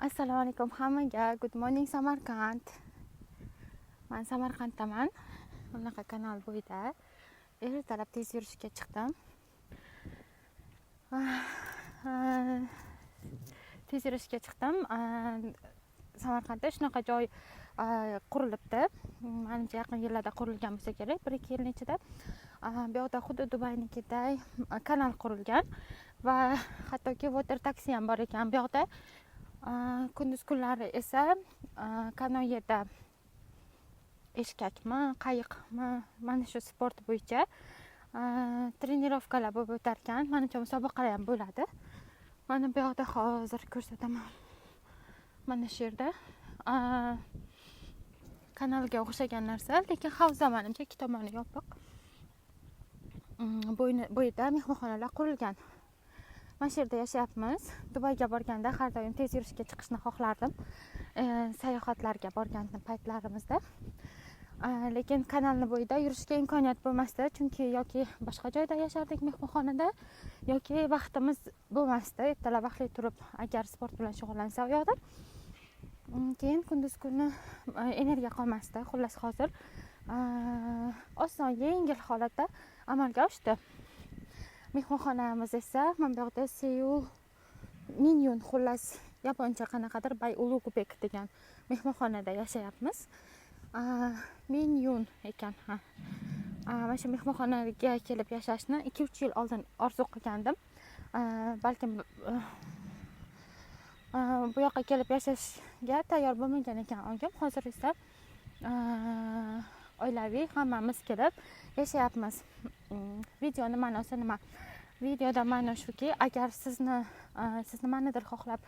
Assalomu alaykum hammaga. Good morning Samarqand. Men Samarqanddaman. Bunaqa kanal bo'yida ertalab tez yurishga chiqdim. Tez yurishga chiqdim. Samarqandda shunaqa joy qurilibdi. Menimcha yaqin yillarda qurilgan bo'lsa kerak. 1-2 yil ichida bu yoqda xuddi Dubaynikiday kanal qurilgan va hattoki water taxi ham bor ekan bu yoqda. Kunduz kunlari esa kanoyeda eshkakmi, qayiqmi, mana shu sport bo'yicha trenirovkalar bo'lib o'tar ekan. Menimcha musobaqalar ham bo'ladi. Mana bu yoqda hozir ko'rsataman. Mana shu yerda kanalga o'xshagan narsa, lekin havza menimcha ikki tomoni yopiq. Bo'yida mehmonxonalar qurilgan. Mana shu yerda yashayapmiz. Dubayga borganda har doim tez yurishga chiqishni xohlardim. Sayohatlarga borgan paytlarimizda. Lekin kanalni bo'yida yurishga imkoniyat bo'lmasdi, chunki yoki boshqa joyda yashardik mehmonxonada, yoki vaqtimiz bo'lmasdi. Ertalab vaqtli turib agar sport bilan shug'ullansa u yoqda. Keyin kunduz kuni energiya qolmasdi. Xullas hozir oson, yengil holatda amalga oshdi. Mehmonxonamiz esa mana bu yoqda Seul Minyun, xullas yaponcha qanaqadir Bay Ulug'bek degan mehmonxonada yashayapmiz. Minyun ekan. Mana shu mehmonxonaga kelib yashashni 2-3 yil oldin orzu qilgandim. Balkim bu yoqqa kelib yashashga tayyor bo'lmagan ekan oyim. Hozir esa oilaviy hammamiz kelib yashayapmiz. Videoning ma'nosi nima? Videoda ma'no shuki, agar sizni manidir xohlab